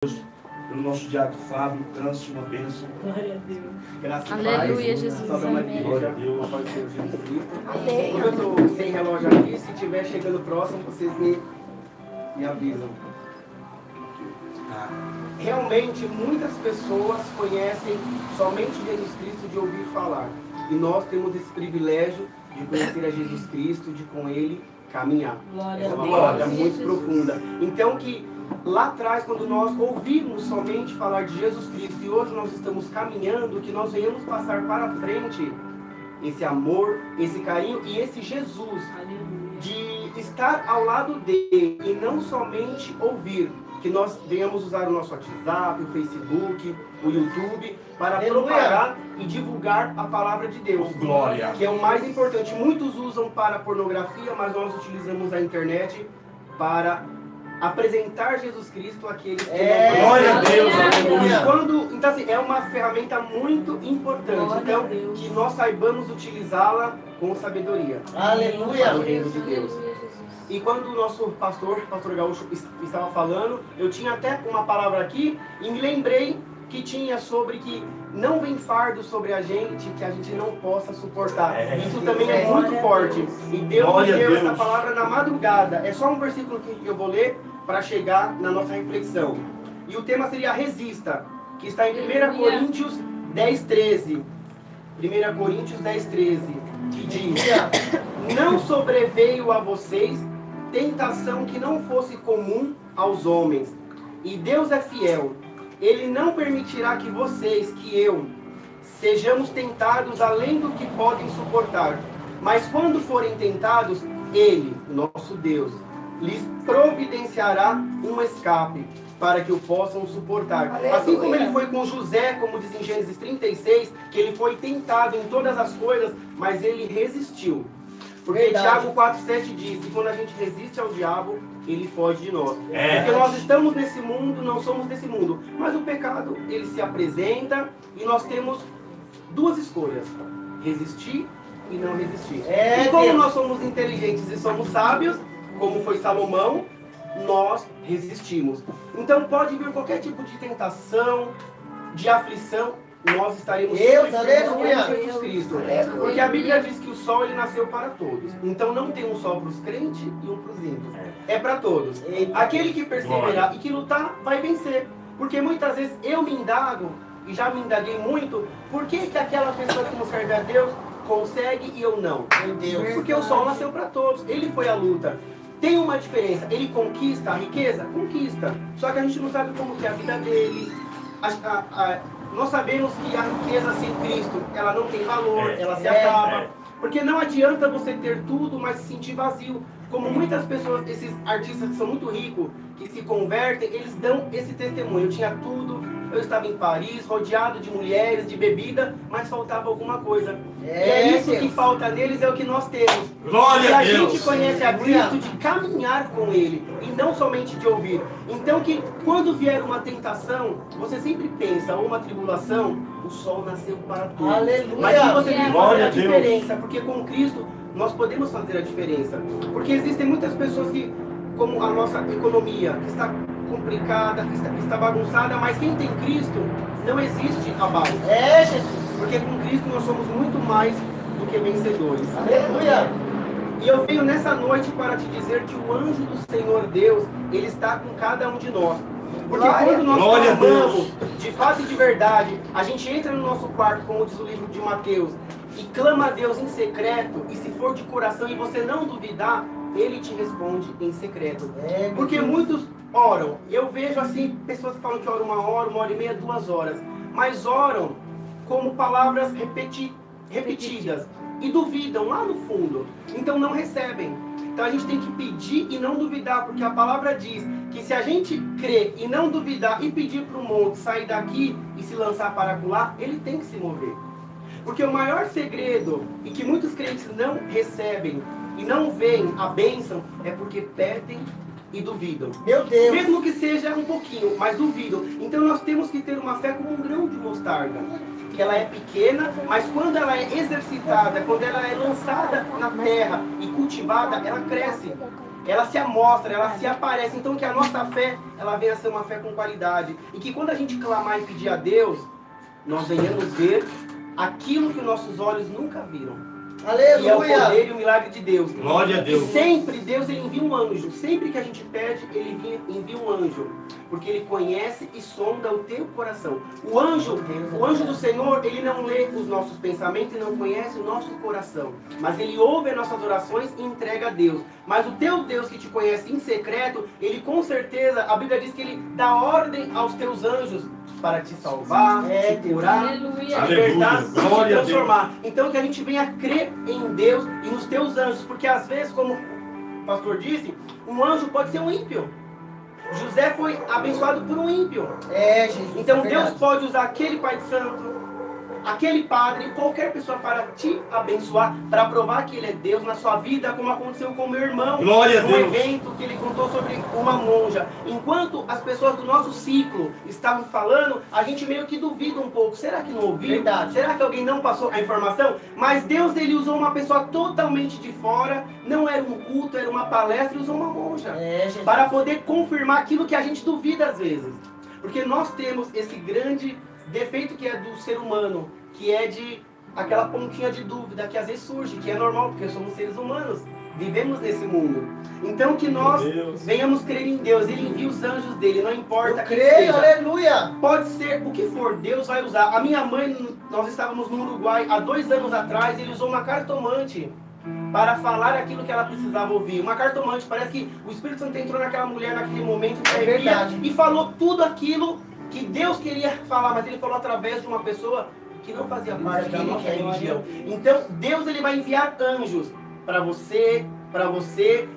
pelo nosso diácono Fábio, trânsito, uma bênção. Glória a Deus. Graças Aleluia, Jesus. Salve a Maria. Glória a Deus. Paz do Senhor Jesus Cristo. Como eu estou sem relógio aqui, se estiver chegando próximo, vocês me avisam. Realmente, muitas pessoas conhecem somente Jesus Cristo de ouvir falar. E nós temos esse privilégio de conhecer a Jesus Cristo, de com Ele caminhar. Glória Essa é a uma Deus. palavra muito profunda. Então que lá atrás, quando nós ouvimos somente falar de Jesus Cristo e hoje nós estamos caminhando, que nós venhamos passar para frente esse amor, esse carinho e esse Jesus, Aleluia. de estar ao lado dele e não somente ouvir, que nós venhamos usar o nosso WhatsApp, o Facebook, o YouTube, para propagar e divulgar a palavra de Deus. Glória. Que é o mais importante. Muitos usam para pornografia, mas nós utilizamos a internet para apresentar Jesus Cristo àqueles que não conhecem. Glória a Deus, aleluia. Então, assim, é uma ferramenta muito importante. Glória a Então, Deus. que nós saibamos utilizá-la com sabedoria. Aleluia. Para o reino de Deus. Aleluia, Jesus. E quando o nosso pastor Gaúcho estava falando, eu tinha até uma palavra aqui e me lembrei que tinha sobre que não vem fardo sobre a gente que a gente não possa suportar. Isso também é muito forte. E Deus me Glória a deu Deus. essa palavra na madrugada. É só um versículo que eu vou ler para chegar na nossa reflexão. E o tema seria resista, que está em 1 Coríntios 10:13. 1 Coríntios 10:13, que diz: não sobreveio a vocês tentação que não fosse comum aos homens. E Deus é fiel. Ele não permitirá que vocês, que eu, sejamos tentados além do que podem suportar. Mas quando forem tentados, Ele, nosso Deus, lhes providenciará um escape para que o possam suportar. Aleluia. Assim como ele foi com José, como diz em Gênesis 36, que ele foi tentado em todas as coisas, mas ele resistiu. Porque Verdade. Tiago 4,7 diz que quando a gente resiste ao diabo, ele foge de nós. É. Porque nós estamos nesse mundo, não somos desse mundo. Mas o pecado, ele se apresenta e nós temos duas escolhas: resistir e não resistir. É, e como Deus. nós somos inteligentes e somos sábios, como foi Salomão, nós resistimos. Então pode vir qualquer tipo de tentação, de aflição, nós estaremos Deus, sempre firmes aleluia. com Jesus Cristo. Aleluia. Porque a Bíblia diz que o sol ele nasceu para todos. Então não tem um só para os crentes e um para os ímpios. É para todos. Eita. Aquele que perseverar Glória. e que lutar vai vencer. Porque muitas vezes eu me indago, e já me indaguei muito, por que que aquela pessoa que não serve a Deus consegue e eu não? Meu Deus. Porque o sol nasceu para todos. Ele foi a luta. Tem uma diferença. Ele conquista a riqueza? Conquista. Só que a gente não sabe como que é a vida dele. Nós sabemos que a riqueza sem Cristo, ela não tem valor, ela se acaba. Porque não adianta você ter tudo, mas se sentir vazio. Como muitas pessoas, esses artistas que são muito ricos, que se convertem, eles dão esse testemunho. Eu tinha tudo, eu estava em Paris, rodeado de mulheres, de bebida, mas faltava alguma coisa. E é isso que Deus. falta neles, é o que nós temos. Glória E a a Deus. gente conhece a Cristo de caminhar com Ele, e não somente de ouvir. Então que quando vier uma tentação, você sempre pensa, ou uma tribulação, o sol nasceu para todos. Aleluia. Mas que você tem que Glória fazer a a Deus. diferença, porque com Cristo nós podemos fazer a diferença. Porque existem muitas pessoas que, como a nossa economia, que está complicada, que está bagunçada, mas quem tem Cristo, não existe abalo. É, Jesus. Porque com Cristo nós somos muito mais do que vencedores. Aleluia. E eu venho nessa noite para te dizer que o anjo do Senhor Deus, ele está com cada um de nós. Porque Glória. quando nós Glória a clamamos, Deus. de fato e de verdade, a gente entra no nosso quarto, como diz o livro de Mateus, e clama a Deus em secreto, e se for de coração e você não duvidar, ele te responde em secreto. É, Porque muitos oram. Eu vejo assim, pessoas que falam que oram 1 hora e meia, 2 horas. Mas oram como palavras repetidas. E duvidam lá no fundo. Então não recebem. Então a gente tem que pedir e não duvidar. Porque a palavra diz que se a gente crer e não duvidar e pedir para o monte sair daqui e se lançar para acolá, ele tem que se mover. Porque o maior segredo, e que muitos crentes não recebem e não veem a bênção, é porque pedem e duvidam. Meu Deus. Mesmo que seja um pouquinho, mas duvidam. Então nós temos que ter uma fé como um grão de mostarda. Que ela é pequena, mas quando ela é exercitada, quando ela é lançada na terra e cultivada, ela cresce. ela se amostra, ela se aparece. Então que a nossa fé, ela venha a ser uma fé com qualidade. E que quando a gente clamar e pedir a Deus, nós venhamos ver aquilo que nossos olhos nunca viram. Aleluia. E é o poder e o milagre de Deus. Glória a Deus. E sempre Deus ele envia um anjo. Sempre que a gente pede, ele envia um anjo. Porque ele conhece e sonda o teu coração. O anjo do Senhor, ele não lê os nossos pensamentos e não conhece o nosso coração. Mas ele ouve as nossas orações e entrega a Deus. Mas o teu Deus que te conhece em secreto, ele com certeza, a Bíblia diz que ele dá ordem aos teus anjos para te salvar, te curar, Aleluia. te libertar, te Glória a Deus. transformar. Então que a gente venha crer em Deus e nos teus anjos, porque às vezes, como o pastor disse, um anjo pode ser um ímpio. José foi abençoado por um ímpio. Jesus. Então é Deus verdade. pode usar aquele pai de santo, aquele padre, qualquer pessoa para te abençoar, para provar que ele é Deus na sua vida, como aconteceu com meu irmão. Glória a num Deus. evento que ele contou sobre uma monja. Enquanto as pessoas do nosso ciclo estavam falando, a gente meio que duvida um pouco. Será que não ouviu? Verdade. Será que alguém não passou a informação? Mas Deus, ele usou uma pessoa totalmente de fora, não era um culto, era uma palestra, e usou uma monja. Jesus. Para poder confirmar aquilo que a gente duvida às vezes. Porque nós temos esse grande defeito que é do ser humano, que é de aquela pontinha de dúvida que às vezes surge, que é normal, porque somos seres humanos, vivemos nesse mundo. Então que nós venhamos crer em Deus, ele envia os anjos dele, não importa Eu quem creio, seja. aleluia. Pode ser o que for, Deus vai usar. A minha mãe, nós estávamos no Uruguai há 2 anos atrás, ele usou uma cartomante para falar aquilo que ela precisava ouvir. Uma cartomante, parece que o Espírito Santo entrou naquela mulher naquele momento É verdade. e falou tudo aquilo que Deus queria falar, mas ele falou através de uma pessoa que não fazia parte da nossa religião. Então, Deus ele vai enviar anjos para você,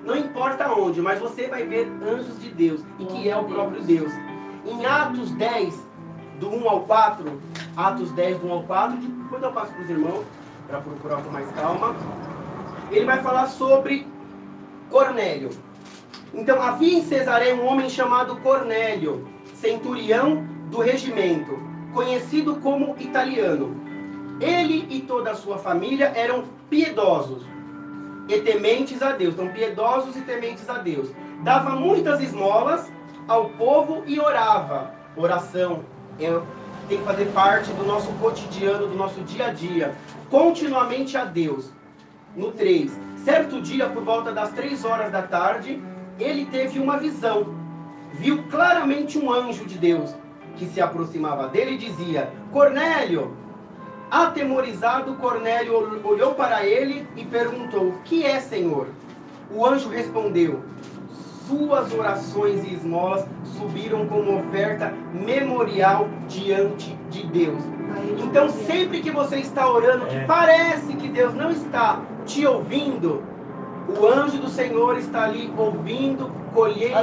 não importa onde, mas você vai ver anjos de Deus, e que é o próprio Deus. Em Atos 10, do 1 ao 4, Atos 10, do 1 ao 4, depois eu passo para os irmãos, para procurar com mais calma, ele vai falar sobre Cornélio. Então, havia em Cesareia um homem chamado Cornélio, centurião do regimento, conhecido como Italiano. Ele e toda a sua família eram piedosos e tementes a Deus. Então, piedosos e tementes a Deus. Dava muitas esmolas ao povo e orava. Oração tem que fazer parte do nosso cotidiano, do nosso dia a dia. Continuamente a Deus. No 3. Certo dia, por volta das 3 horas da tarde, ele teve uma visão. Viu claramente um anjo de Deus que se aproximava dele e dizia: Cornélio! Atemorizado, Cornélio olhou para ele e perguntou: o que é, Senhor? O anjo respondeu: suas orações e esmolas subiram como oferta memorial diante de Deus. Então, sempre que você está orando, que parece que Deus não está te ouvindo, o anjo do Senhor está ali ouvindo, colhendo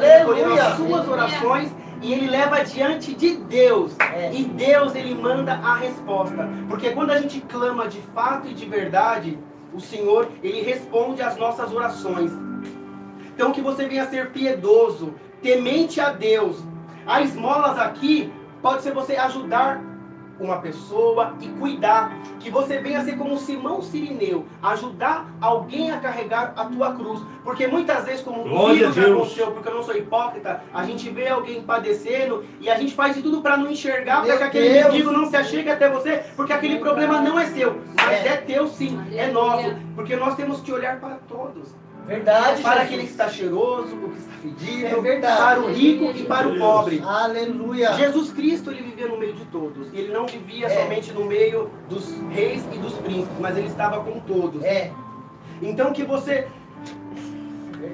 as suas orações, e ele leva diante de Deus. E Deus, ele manda a resposta. Porque quando a gente clama de fato e de verdade, o Senhor, ele responde às nossas orações. Então que você venha ser piedoso, temente a Deus. As esmolas aqui, pode ser você ajudar uma pessoa e cuidar. Que você venha ser como Simão Sirineu, ajudar alguém a carregar a tua cruz. Porque muitas vezes, como comigo já aconteceu, porque eu não sou hipócrita, a gente vê alguém padecendo e a gente faz de tudo para não enxergar, para que aquele mendigo não se achegue até você, porque aquele problema não é seu, mas é teu sim, é nosso. Porque nós temos que olhar para todos. Verdade, para Jesus. aquele que está cheiroso, o que está fedido, É verdade. para o rico e para o pobre. Aleluia. Jesus Cristo, ele vivia no meio de todos. Ele não vivia somente no meio dos reis e dos príncipes, mas ele estava com todos. Então que você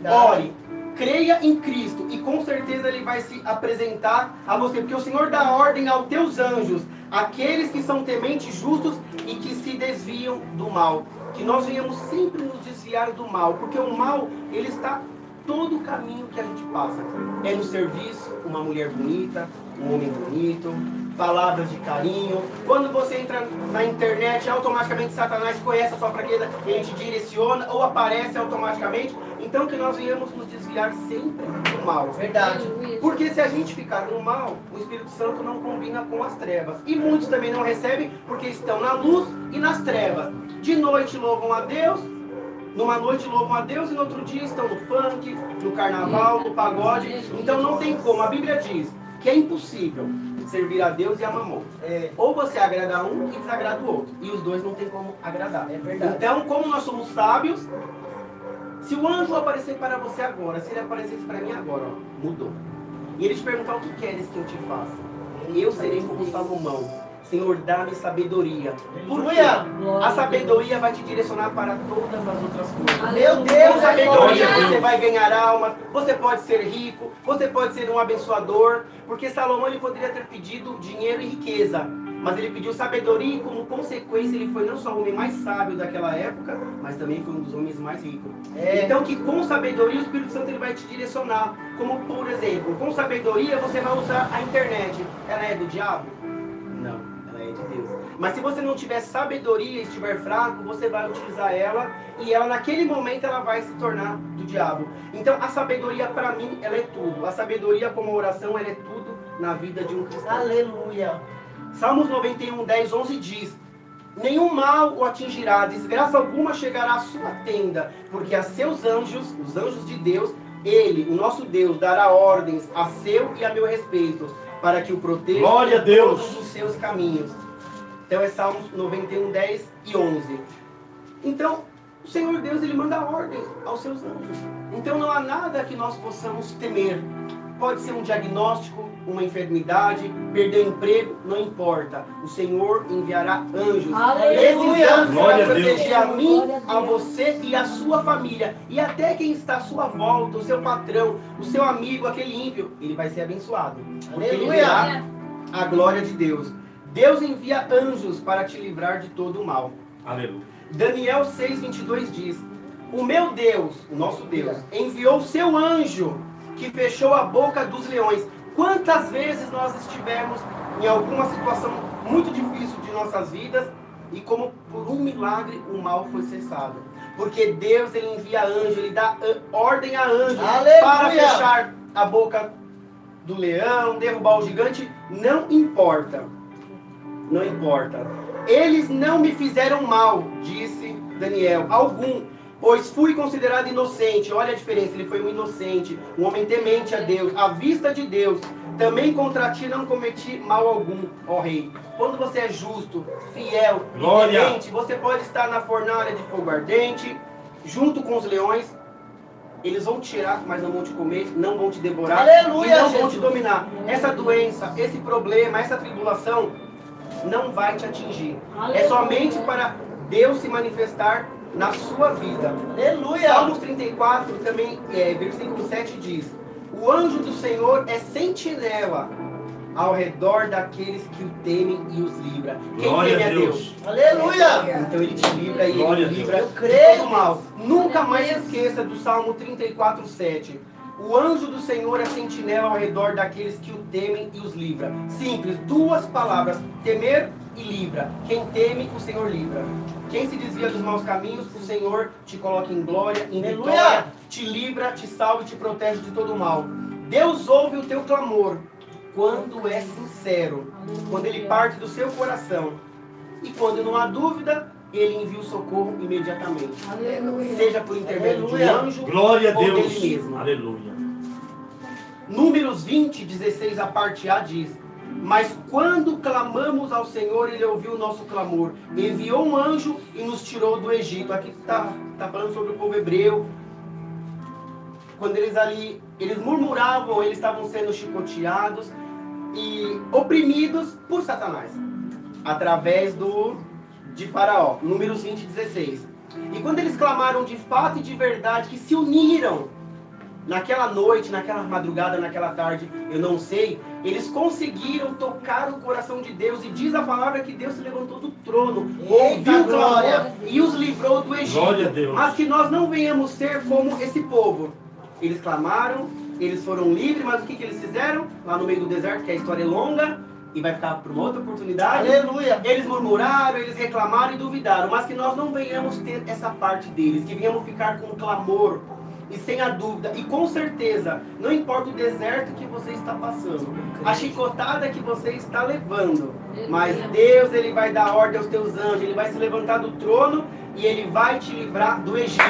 ore, creia em Cristo, e com certeza ele vai se apresentar a você, porque o Senhor dá ordem aos teus anjos, aqueles que são tementes justos e que se desviam do mal. Que nós venhamos sempre nos desviar do mal, porque o mal, ele está todo o caminho que a gente passa. É no serviço, uma mulher bonita, um homem bonito, palavras de carinho. Quando você entra na internet, automaticamente Satanás conhece a sua fraqueza, ele te direciona ou aparece automaticamente. Então que nós venhamos nos desviar sempre do mal. Verdade. Porque se a gente ficar no mal, o Espírito Santo não combina com as trevas. E muitos também não recebem porque estão na luz e nas trevas. De noite louvam a Deus, numa noite louvam a Deus e no outro dia estão no funk, no carnaval, no pagode. Então não tem como. A Bíblia diz que é impossível servir a Deus e a Mamon. Ou você agrada um e desagrada o outro. E os dois não tem como agradar. É verdade. Então, como nós somos sábios, se o anjo aparecer para você agora, se ele aparecesse para mim agora, ó, mudou. E ele te perguntar o que queres que eu te faça. Eu serei como Salomão. Senhor, dá-me sabedoria. Por quê? A sabedoria vai te direcionar para todas as outras coisas. Meu Deus, Com sabedoria você vai ganhar almas, você pode ser rico, você pode ser um abençoador, porque Salomão ele poderia ter pedido dinheiro e riqueza, mas ele pediu sabedoria e como consequência ele foi não só o homem mais sábio daquela época, mas também foi um dos homens mais ricos. Então que com sabedoria o Espírito Santo ele vai te direcionar, como por exemplo, com sabedoria você vai usar a internet. Ela é do diabo? Não. É de Deus. Mas se você não tiver sabedoria e estiver fraco, você vai utilizar ela e ela naquele momento ela vai se tornar do diabo. Então a sabedoria para mim ela é tudo. A sabedoria como oração ela é tudo na vida de um cristão. Aleluia. Salmos 91, 10, 11 diz: nenhum mal o atingirá, desgraça alguma chegará à sua tenda, porque a seus anjos, os anjos de Deus, ele, o nosso Deus, dará ordens a seu e a meu respeito, para que o proteja Glória a de Deus. todos os seus caminhos. Então é Salmos 91, 10 e 11. Então, o Senhor Deus, ele manda ordem aos seus anjos. Então não há nada que nós possamos temer. Pode ser um diagnóstico, uma enfermidade, perder o emprego, não importa. O Senhor enviará anjos. Aleluia. Esses anjos Glória vão a Deus. proteger a mim, Glória a a Deus. você e a sua família. E até quem está à sua volta, o seu patrão, o seu amigo, aquele ímpio, ele vai ser abençoado. Porque ele Aleluia. verá a glória de Deus. Deus envia anjos para te livrar de todo o mal. Aleluia. Daniel 6:22 diz: o meu Deus, o nosso Deus, enviou o seu anjo que fechou a boca dos leões. Quantas vezes nós estivemos em alguma situação muito difícil de nossas vidas e como por um milagre o mal foi cessado. Porque Deus ele envia anjo, ele dá ordem a anjos para fechar a boca do leão, derrubar o gigante, não importa. Não importa. Eles não me fizeram mal, disse Daniel, algum, pois fui considerado inocente. Olha a diferença, ele foi um inocente, um homem temente a Deus, à vista de Deus. Também contra ti não cometi mal algum, ó rei. Quando você é justo, fiel, Glória. temente, você pode estar na fornalha de fogo ardente, junto com os leões. Eles vão te tirar, mas não vão te comer, não vão te devorar, Aleluia, e não vão Jesus. te dominar. Essa doença, esse problema, essa tribulação não vai te atingir. É somente para Deus se manifestar na sua vida. Aleluia. Salmos 34, também, versículo 7 diz: o anjo do Senhor é sentinela ao redor daqueles que o temem e os livra. Quem Glória teme a a Deus? Aleluia. Então ele te livra e Glória ele a livra Deus. de Eu creio. todo mal. Nunca mais se esqueça do Salmo 34, 7. O anjo do Senhor é sentinela ao redor daqueles que o temem e os livra. Simples, duas palavras: temer e livra. Quem teme, o Senhor livra. Quem se desvia dos maus caminhos, o Senhor te coloca em glória, em Aleluia. vitória, te livra, te salva e te protege de todo mal. Deus ouve o teu clamor quando é sincero, quando ele parte do seu coração. E quando não há dúvida, ele envia o socorro imediatamente. Aleluia. Seja por intermédio de um Aleluia. anjo Glória a ou Deus. dele mesmo. Aleluia. Números 20, 16, a parte A diz: mas quando clamamos ao Senhor, ele ouviu o nosso clamor, enviou um anjo e nos tirou do Egito. Aqui está falando sobre o povo hebreu. Quando eles murmuravam, eles estavam sendo chicoteados e oprimidos por Satanás, através de Faraó. Números 20, 16. E quando eles clamaram de fato e de verdade, que se uniram naquela noite, naquela madrugada, naquela tarde, eu não sei, eles conseguiram tocar o coração de Deus. E diz a palavra que Deus se levantou do trono, Eita, ouviu o glória. clamor e os livrou do Egito. Glória a Deus. Mas que nós não venhamos ser como esse povo. Eles clamaram, eles foram livres, mas o que eles fizeram? Lá no meio do deserto, que a história é longa e vai ficar para uma outra oportunidade. Aleluia. Eles murmuraram, eles reclamaram e duvidaram, mas que nós não venhamos ter essa parte deles, que venhamos ficar com clamor, e sem a dúvida, e com certeza, não importa o deserto que você está passando, a chicotada que você está levando, mas Deus, Ele vai dar ordem aos teus anjos, Ele vai se levantar do trono e Ele vai te livrar do Egito.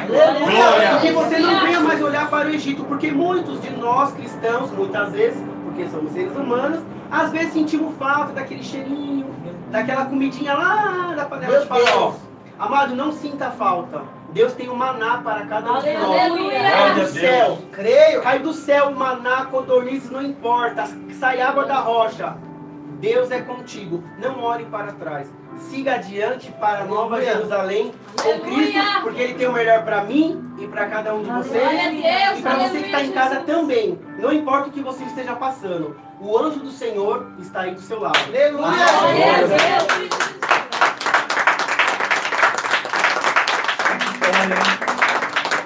Porque você não venha mais olhar para o Egito, porque muitos de nós cristãos, muitas vezes, porque somos seres humanos, às vezes sentimos falta daquele cheirinho, daquela comidinha lá da panela de farofa. Amado, não sinta falta. Deus tem um maná para cada um de nós. Cai do céu, creio. Cai do céu o maná, codornizes, não importa. Sai água da rocha. Deus é contigo. Não olhe para trás. Siga adiante para Nova Jerusalém com Cristo, porque Ele tem o melhor para mim e para cada um de vocês. E para você que está em casa também. Não importa o que você esteja passando. O anjo do Senhor está aí do seu lado. Aleluia!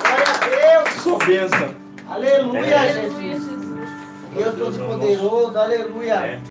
Glória a Deus! Sou bênção. Aleluia, Aleluia, Jesus! Jesus. Deus Todo-Poderoso, aleluia!